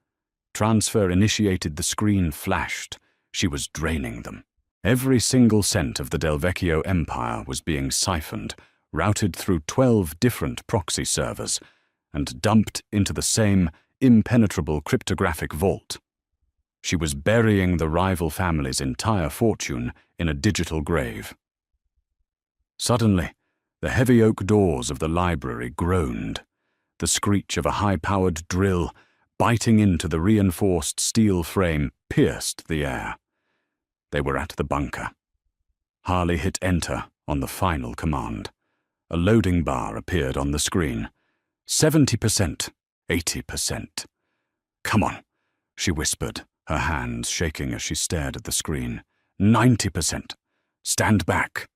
Transfer initiated, the screen flashed. She was draining them. Every single cent of the Del Vecchio empire was being siphoned, routed through 12 different proxy servers, and dumped into the same impenetrable cryptographic vault. She was burying the rival family's entire fortune in a digital grave. Suddenly, the heavy oak doors of the library groaned. The screech of a high-powered drill, biting into the reinforced steel frame, pierced the air. They were at the bunker. Harley hit enter On the final command, a loading bar appeared on the screen. 70%, 80%. "Come on," she whispered, her hands shaking as she stared at the screen. 90%. "Stand back."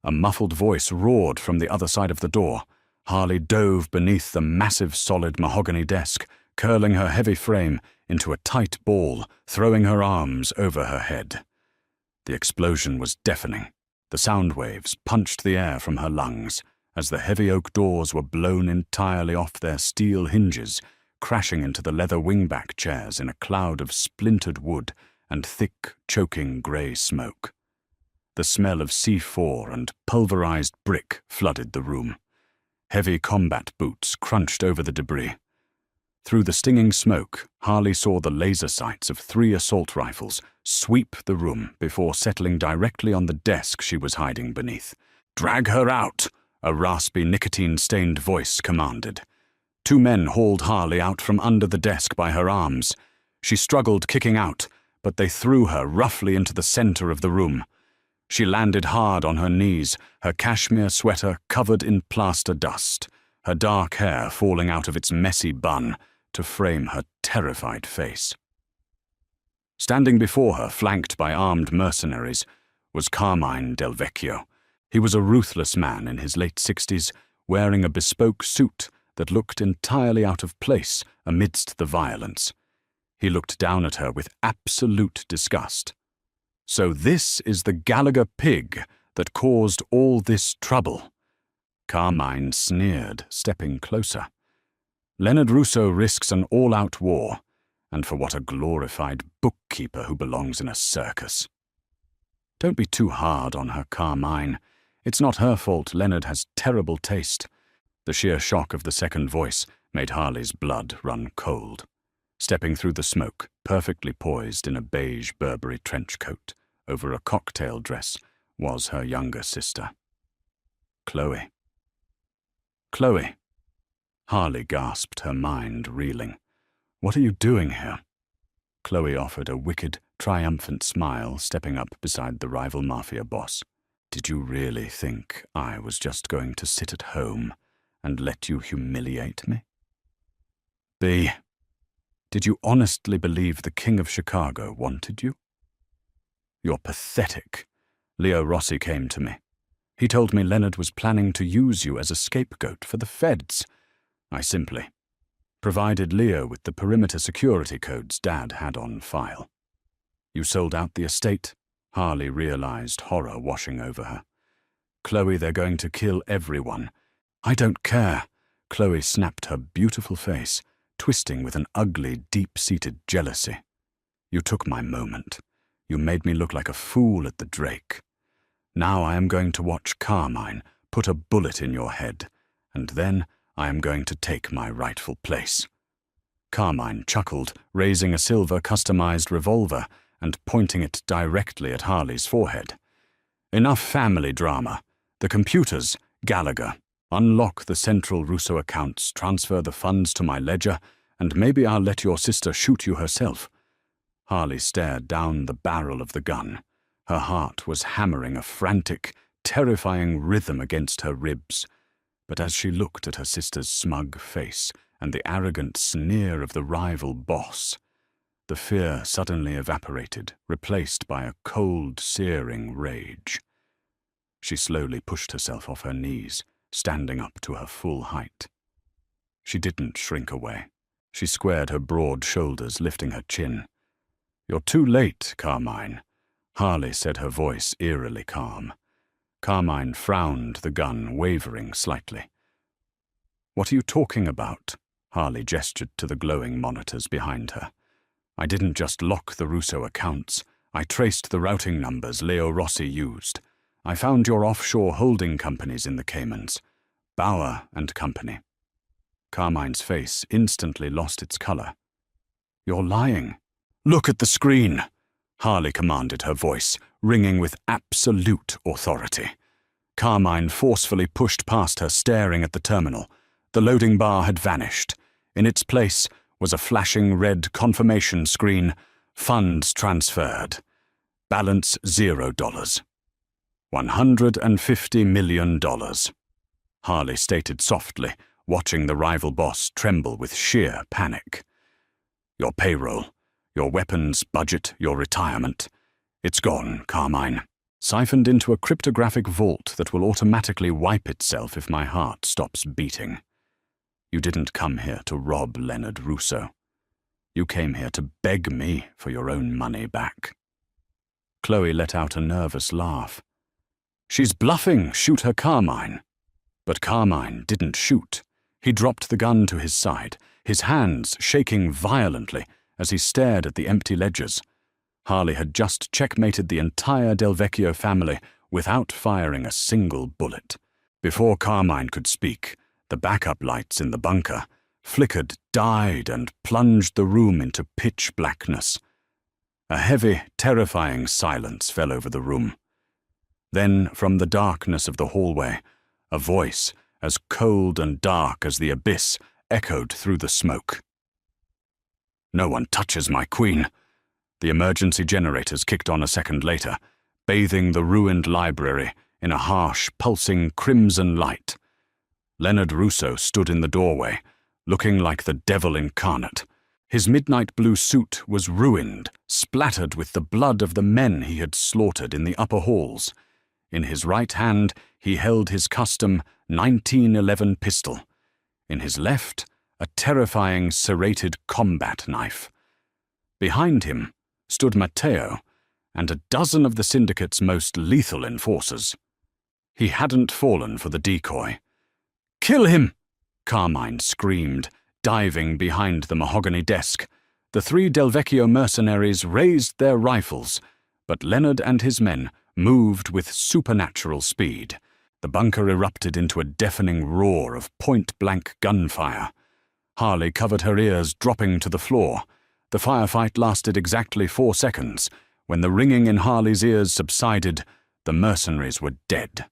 A muffled voice roared from the other side of the door. Harley dove beneath the massive solid mahogany desk, curling her heavy frame into a tight ball, throwing her arms over her head. The explosion was deafening. The sound waves punched the air from her lungs as the heavy oak doors were blown entirely off their steel hinges, crashing into the leather wingback chairs in a cloud of splintered wood and thick, choking grey smoke. The smell of C4 and pulverized brick flooded the room. Heavy combat boots crunched over the debris. Through the stinging smoke, Harley saw the laser sights of 3 assault rifles sweep the room before settling directly on the desk she was hiding beneath. "Drag her out," a raspy, nicotine-stained voice commanded. 2 men hauled Harley out from under the desk by her arms. She struggled, kicking out, but they threw her roughly into the center of the room. She landed hard on her knees, her cashmere sweater covered in plaster dust, her dark hair falling out of its messy bun to frame her terrified face. Standing before her, flanked by armed mercenaries, was Carmine Del Vecchio. He was a ruthless man in his late 60s, wearing a bespoke suit that looked entirely out of place amidst the violence. He looked down at her with absolute disgust. "So this is the Gallagher pig that caused all this trouble." Carmine sneered, stepping closer. "Leonard Russo risks an all-out war, and for what a glorified bookkeeper who belongs in a circus." "Don't be too hard on her, Carmine. It's not her fault Leonard has terrible taste." The sheer shock of the second voice made Harley's blood run cold. Stepping through the smoke, perfectly poised in a beige Burberry trench coat over a cocktail dress, was her younger sister. Chloe. "Chloe." Harley gasped, her mind reeling. "What are you doing here?" Chloe offered a wicked, triumphant smile, stepping up beside the rival mafia boss. "Did you really think I was just going to sit at home and let you humiliate me? B, did you honestly believe the King of Chicago wanted you?" "You're pathetic." Leo Rossi came to me. "He told me Leonard was planning to use you as a scapegoat for the feds." I simply provided Leo with the perimeter security codes Dad had on file. "You sold out the estate?" Harley realized horror washing over her. "Chloe, they're going to kill everyone." "I don't care." Chloe snapped her beautiful face, twisting with an ugly, deep-seated jealousy. "You took my moment. You made me look like a fool at the Drake. Now I am going to watch Carmine put a bullet in your head, and then I am going to take my rightful place." Carmine chuckled, raising a silver customized revolver and pointing it directly at Harley's forehead. "Enough family drama. The computers, Gallagher. Unlock the central Russo accounts, transfer the funds to my ledger, and maybe I'll let your sister shoot you herself." Harley stared down the barrel of the gun. Her heart was hammering a frantic, terrifying rhythm against her ribs. But as she looked at her sister's smug face and the arrogant sneer of the rival boss, the fear suddenly evaporated, replaced by a cold, searing rage. She slowly pushed herself off her knees, standing up to her full height. She didn't shrink away. She squared her broad shoulders, lifting her chin. "You're too late, Carmine," Harley said, her voice eerily calm. Carmine frowned, the gun wavering slightly. "What are you talking about?" Harley gestured to the glowing monitors behind her. "I didn't just lock the Russo accounts. I traced the routing numbers Leo Rossi used. I found your offshore holding companies in the Caymans. Bauer and Company." Carmine's face instantly lost its color. "You're lying." "Look at the screen," Harley commanded, her voice ringing with absolute authority. Carmine forcefully pushed past her, staring at the terminal. The loading bar had vanished. In its place was a flashing red confirmation screen. "Funds transferred. Balance $0." $150 million, Harley stated softly, watching the rival boss tremble with sheer panic. Your payroll, your weapons budget, your retirement. It's gone, Carmine. Siphoned into a cryptographic vault that will automatically wipe itself if my heart stops beating. You didn't come here to rob Leonard Russo. You came here to beg me for your own money back. Chloe let out a nervous laugh. She's bluffing, shoot her, Carmine. But Carmine didn't shoot. He dropped the gun to his side, his hands shaking violently as he stared at the empty ledgers. Harley had just checkmated the entire Del Vecchio family without firing a single bullet. Before Carmine could speak, the backup lights in the bunker flickered, died, and plunged the room into pitch blackness. A heavy, terrifying silence fell over the room. Then, from the darkness of the hallway, a voice, as cold and dark as the abyss, echoed through the smoke. No one touches my queen. The emergency generators kicked on a second later, bathing the ruined library in a harsh, pulsing crimson light. Leonard Russo stood in the doorway, looking like the devil incarnate. His midnight blue suit was ruined, splattered with the blood of the men he had slaughtered in the upper halls. In his right hand, he held his custom 1911 pistol. In his left, a terrifying serrated combat knife. Behind him stood Matteo and a dozen of the syndicate's most lethal enforcers. He hadn't fallen for the decoy. "Kill him!" Carmine screamed, diving behind the mahogany desk. The three Del Vecchio mercenaries raised their rifles, but Leonard and his men moved with supernatural speed. The bunker erupted into a deafening roar of point-blank gunfire. Harley covered her ears, dropping to the floor. The firefight lasted exactly 4 seconds. When the ringing in Harley's ears subsided, the mercenaries were dead.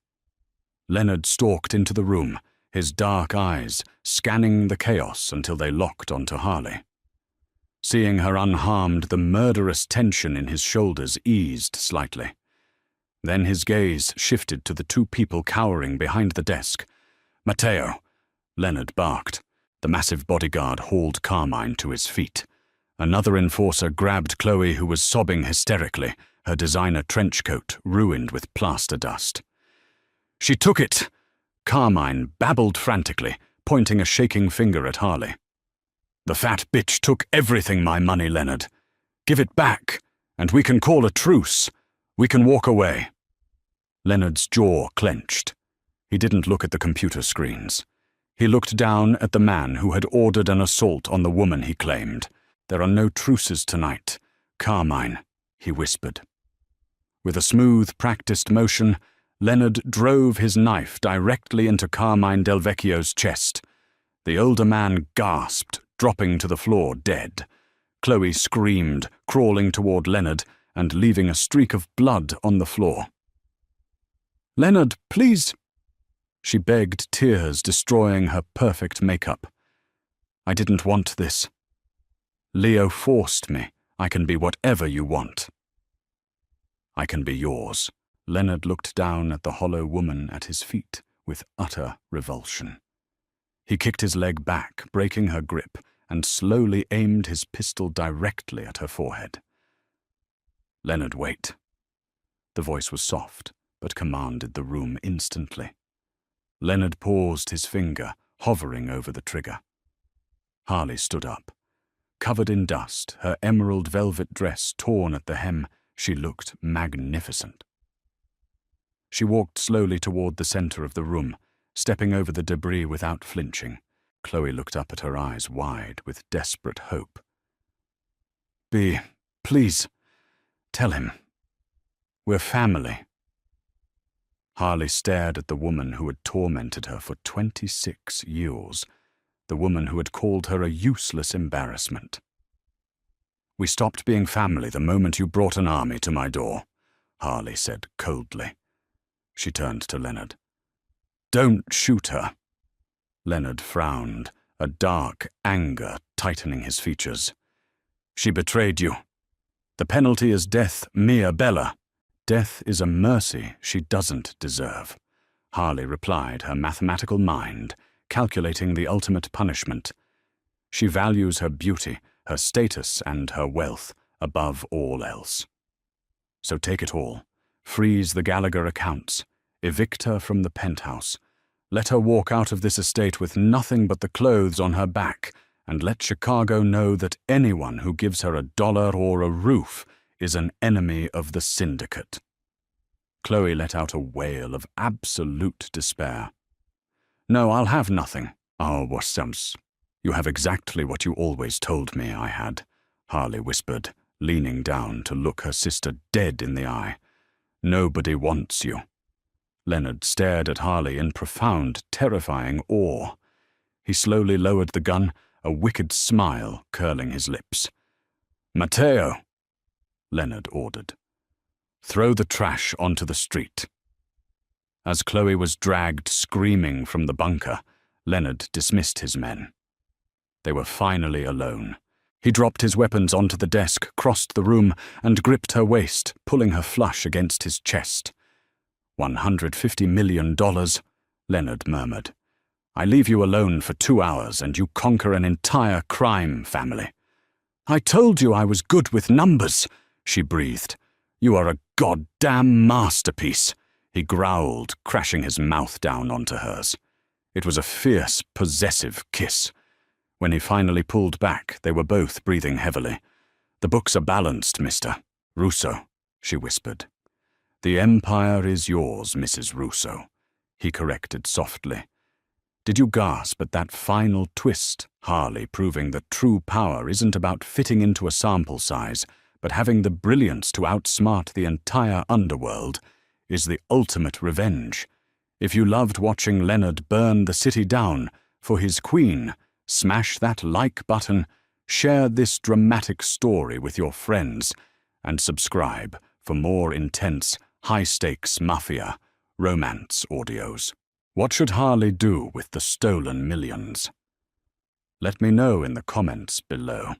Leonard stalked into the room, his dark eyes scanning the chaos until they locked onto Harley. Seeing her unharmed, the murderous tension in his shoulders eased slightly. Then his gaze shifted to the two people cowering behind the desk. "Matteo," Leonard barked. The massive bodyguard hauled Carmine to his feet. Another enforcer grabbed Chloe, who was sobbing hysterically, her designer trench coat ruined with plaster dust. "She took it!" Carmine babbled frantically, pointing a shaking finger at Harley. "The fat bitch took everything, my money, Leonard. Give it back, and we can call a truce. We can walk away." Leonard's jaw clenched. He didn't look at the computer screens. He looked down at the man who had ordered an assault on the woman he claimed. "There are no truces tonight, Carmine," he whispered. With a smooth, practiced motion, Leonard drove his knife directly into Carmine Del Vecchio's chest. The older man gasped, dropping to the floor dead. Chloe screamed, crawling toward Leonard and leaving a streak of blood on the floor. "Leonard, please," she begged, tears destroying her perfect makeup. "I didn't want this. Leo forced me. I can be whatever you want." "I can be yours." Leonard looked down at the hollow woman at his feet with utter revulsion. He kicked his leg back, breaking her grip, and slowly aimed his pistol directly at her forehead. "Leonard, wait." The voice was soft, but commanded the room instantly. Leonard paused, his finger hovering over the trigger. Harley stood up. Covered in dust, her emerald velvet dress torn at the hem, she looked magnificent. She walked slowly toward the center of the room, stepping over the debris without flinching. Chloe looked up at her eyes wide with desperate hope. Please, tell him. We're family." Harley stared at the woman who had tormented her for 26 years, the woman who had called her a useless embarrassment. "We stopped being family the moment you brought an army to my door," Harley said coldly. She turned to Leonard. "Don't shoot her." Leonard frowned, a dark anger tightening his features. "She betrayed you. The penalty is death mea bella. death is a mercy she doesn't deserve, Harley replied, her mathematical mind calculating the ultimate punishment. She values her beauty, her status, and her wealth above all else. So take it all. Freeze the Gallagher accounts. Evict her from the penthouse. Let her walk out of this estate with nothing but the clothes on her back, and let Chicago know that anyone who gives her $1 or a roof is an enemy of the syndicate. Chloe let out a wail of absolute despair. No, I'll have nothing. Oh, Wassams. You have exactly what you always told me I had, Harley whispered, leaning down to look her sister dead in the eye. Nobody wants you. Leonard stared at Harley in profound, terrifying awe. He slowly lowered the gun, a wicked smile curling his lips. Matteo, Leonard ordered. Throw the trash onto the street. As Chloe was dragged screaming from the bunker, Leonard dismissed his men. They were finally alone. He dropped his weapons onto the desk, crossed the room, and gripped her waist, pulling her flush against his chest. $150 million, Leonard murmured. I leave you alone for 2 hours and you conquer an entire crime family. I told you I was good with numbers, she breathed. You are a goddamn masterpiece, he growled, crashing his mouth down onto hers. It was a fierce, possessive kiss. When he finally pulled back, they were both breathing heavily. The books are balanced, Mr. Russo, she whispered. The empire is yours, Mrs. Russo, he corrected softly. Did you gasp at that final twist, Harley proving that true power isn't about fitting into a sample size, but having the brilliance to outsmart the entire underworld is the ultimate revenge. If you loved watching Leonard burn the city down for his queen, smash that like button, share this dramatic story with your friends, and subscribe for more intense, high-stakes mafia romance audios. What should Harley do with the stolen millions? Let me know in the comments below.